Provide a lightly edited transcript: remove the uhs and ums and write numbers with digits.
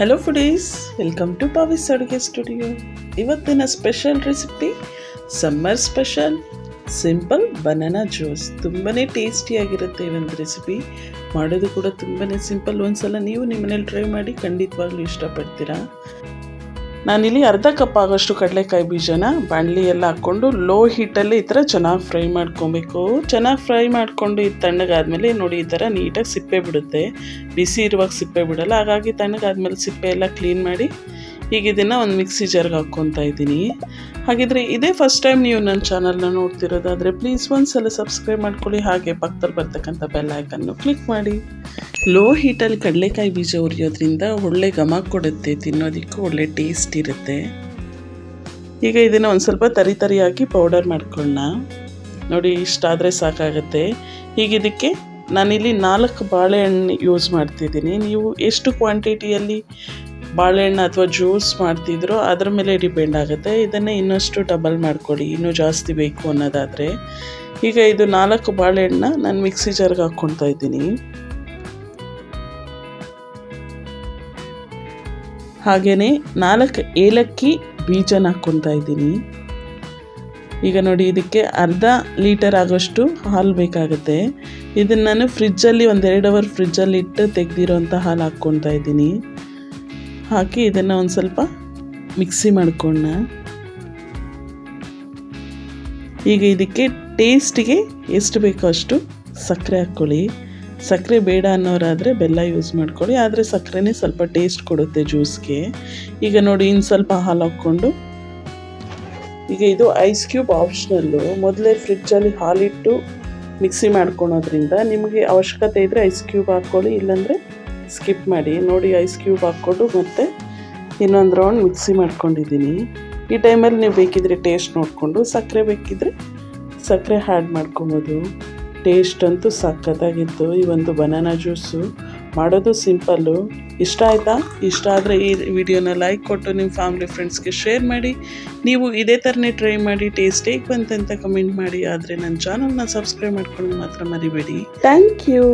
Hello foodies, welcome to ಪಾವಿಸ್ ಅಡುಗೆ studio. ಇವತ್ತಿನ special recipe summer special simple banana juice. ತುಂಬಾ ಟೇಸ್ಟಿಯಾಗಿರುತ್ತೆ ಈ ಒಂದು ರೆಸಿಪಿ. ಮಾಡೋದು ಕೂಡ ತುಂಬಾ ಸಿಂಪಲ್. ಒಂದ್ಸಲ ನೀವು ನಿಮ್ಮನೇಲಿ ಟ್ರೈ ಮಾಡಿ, ಖಂಡಿತವಾಗ್ಲೂ ಇಷ್ಟಪಡ್ತೀರಾ. ನಾನಿಲ್ಲಿ ಅರ್ಧ ಕಪ್ ಆಗೋಷ್ಟು ಕಡಲೆಕಾಯಿ ಬೀಜನ ಬಾಣಲಿ ಎಲ್ಲ ಹಾಕ್ಕೊಂಡು ಲೋ ಹೀಟಲ್ಲಿ ಈ ಥರ ಚೆನ್ನಾಗಿ ಫ್ರೈ ಮಾಡ್ಕೊಬೇಕು. ಚೆನ್ನಾಗಿ ಫ್ರೈ ಮಾಡಿಕೊಂಡು ಇದು ತಣ್ಣಗಾದ್ಮೇಲೆ ನೋಡಿ ಈ ಥರ ನೀಟಾಗಿ ಸಿಪ್ಪೆ ಬಿಡುತ್ತೆ. ಬಿಸಿ ಇರುವಾಗ ಸಿಪ್ಪೆ ಬಿಡಲ್ಲ, ಹಾಗಾಗಿ ತಣ್ಣಗಾದ್ಮೇಲೆ ಸಿಪ್ಪೆ ಎಲ್ಲ ಕ್ಲೀನ್ ಮಾಡಿ ಈಗ ಇದನ್ನು ಒಂದು ಮಿಕ್ಸಿ ಜಾರ್ಗೆ ಹಾಕ್ಕೊತಾ ಇದ್ದೀನಿ. ಹಾಗಿದ್ರೆ ಇದೇ ಫಸ್ಟ್ ಟೈಮ್ ನೀವು ನನ್ನ ಚಾನಲ್ನ ನೋಡ್ತಿರೋದಾದರೆ ಪ್ಲೀಸ್ ಒಂದ್ಸಲ ಸಬ್ಸ್ಕ್ರೈಬ್ ಮಾಡ್ಕೊಳ್ಳಿ. ಹಾಗೆ ಪಕ್ಕದಲ್ಲಿ ಬರ್ತಕ್ಕಂಥ ಬೆಲ್ ಐಕನ್ನು ಕ್ಲಿಕ್ ಮಾಡಿ. ಲೋ ಹೀಟಲ್ಲಿ ಕಡಲೆಕಾಯಿ ಬೀಜ ಉರಿಯೋದ್ರಿಂದ ಒಳ್ಳೆ ಘಮ ಕೊಡುತ್ತೆ, ತಿನ್ನೋದಕ್ಕೂ ಒಳ್ಳೆ ಟೇಸ್ಟ್ ಇರುತ್ತೆ. ಈಗ ಇದನ್ನು ಒಂದು ಸ್ವಲ್ಪ ತರಿಯಾಗಿ ಪೌಡರ್ ಮಾಡ್ಕೊಳ್ಳೋಣ. ನೋಡಿ, ಇಷ್ಟಾದರೆ ಸಾಕಾಗುತ್ತೆ. ಈಗ ಇದಕ್ಕೆ ನಾನಿಲ್ಲಿ 4 ಬಾಳೆಹಣ್ಣು ಯೂಸ್ ಮಾಡ್ತಿದ್ದೀನಿ. ನೀವು ಎಷ್ಟು ಕ್ವಾಂಟಿಟಿಯಲ್ಲಿ ಬಾಳೆಹಣ್ಣು ಅಥವಾ ಜ್ಯೂಸ್ ಮಾಡ್ತಿದ್ರೋ ಅದ್ರ ಮೇಲೆ ಡಿಪೆಂಡ್ ಆಗುತ್ತೆ. ಇದನ್ನೇ ಇನ್ನಷ್ಟು ಡಬಲ್ ಮಾಡ್ಕೊಳ್ಳಿ, ಇನ್ನೂ ಜಾಸ್ತಿ ಬೇಕು ಅನ್ನೋದಾದರೆ. ಈಗ ಇದು 4 ಬಾಳೆಹಣ್ಣನ್ನ ನಾನು ಮಿಕ್ಸಿ ಜಾರ್ಗೆ ಹಾಕ್ಕೊತಾ ಇದ್ದೀನಿ. ಹಾಗೆಯೇ 4 ಏಲಕ್ಕಿ ಬೀಜನ ಹಾಕ್ಕೊತಾ ಇದ್ದೀನಿ. ಈಗ ನೋಡಿ, ಇದಕ್ಕೆ ಅರ್ಧ ಲೀಟರ್ ಆಗೋಷ್ಟು ಹಾಲು ಬೇಕಾಗುತ್ತೆ. ಇದನ್ನು ನಾನು ಫ್ರಿಜ್ಜಲ್ಲಿ 1-2 ಅವರ್ ಫ್ರಿಜ್ಜಲ್ಲಿ ಇಟ್ಟು ತೆಗೆದಿರೋಂಥ ಹಾಲು ಹಾಕ್ಕೊತಾ ಇದ್ದೀನಿ. ಹಾಕಿ ಇದನ್ನು ಒಂದು ಸ್ವಲ್ಪ ಮಿಕ್ಸಿ ಮಾಡ್ಕೊಳ್ಳೋಣ. ಈಗ ಇದಕ್ಕೆ ಟೇಸ್ಟಿಗೆ ಎಷ್ಟು ಬೇಕೋ ಅಷ್ಟು ಸಕ್ಕರೆ ಹಾಕ್ಕೊಳ್ಳಿ. ಸಕ್ಕರೆ ಬೇಡ ಅನ್ನೋರಾದರೆ ಬೆಲ್ಲ ಯೂಸ್ ಮಾಡ್ಕೊಳ್ಳಿ, ಆದರೆ ಸಕ್ಕರೆನೇ ಸ್ವಲ್ಪ ಟೇಸ್ಟ್ ಕೊಡುತ್ತೆ ಜ್ಯೂಸ್ಗೆ. ಈಗ ನೋಡಿ, ಇನ್ನು ಸ್ವಲ್ಪ ಹಾಲು ಹಾಕ್ಕೊಂಡು, ಈಗ ಇದು ಐಸ್ ಕ್ಯೂಬ್ ಆಪ್ಷನಲ್ಲು. ಮೊದಲೇ ಫ್ರಿಜ್ಜಲ್ಲಿ ಹಾಲಿಟ್ಟು ಮಿಕ್ಸಿ ಮಾಡ್ಕೊಳೋದ್ರಿಂದ ನಿಮಗೆ ಅವಶ್ಯಕತೆ ಇದ್ದರೆ ಐಸ್ ಕ್ಯೂಬ್ ಹಾಕ್ಕೊಳ್ಳಿ, ಇಲ್ಲಾಂದರೆ ಸ್ಕಿಪ್ ಮಾಡಿ. ನೋಡಿ, ಐಸ್ ಕ್ಯೂಬ್ ಹಾಕ್ಕೊಂಡು ಮತ್ತೆ ಇನ್ನೊಂದು ರೌಂಡ್ ಮಿಕ್ಸಿ ಮಾಡ್ಕೊಂಡಿದ್ದೀನಿ. ಈ ಟೈಮಲ್ಲಿ ನೀವು ಬೇಕಿದ್ರೆ ಟೇಸ್ಟ್ ನೋಡಿಕೊಂಡು ಸಕ್ಕರೆ ಬೇಕಿದ್ರೆ ಸಕ್ಕರೆ ಆ್ಯಡ್ ಮಾಡ್ಕೊಬೋದು. ಟೇಸ್ಟ್ ಅಂತೂ ಸಖತ್ತಾಗಿತ್ತು. ಈ ಒಂದು ಬನಾನಾ ಜ್ಯೂಸು ಮಾಡೋದು ಸಿಂಪಲ್ಲು. ಇಷ್ಟ ಆಯಿತಾ? ಇಷ್ಟ ಆದರೆ ಈ ವಿಡಿಯೋನ ಲೈಕ್ ಕೊಟ್ಟು ನಿಮ್ಮ ಫ್ಯಾಮಿಲಿ ಫ್ರೆಂಡ್ಸ್ಗೆ ಶೇರ್ ಮಾಡಿ. ನೀವು ಇದೇ ಥರನೇ ಟ್ರೈ ಮಾಡಿ, ಟೇಸ್ಟ್ ಹೇಗೆ ಬಂತಂತ ಕಮೆಂಟ್ ಮಾಡಿ. ಆದರೆ ನನ್ನ ಚಾನಲ್ನ ಸಬ್ಸ್ಕ್ರೈಬ್ ಮಾಡ್ಕೊಳ್ಳೋದು ಮಾತ್ರ ಮರಿಬೇಡಿ. Thank you.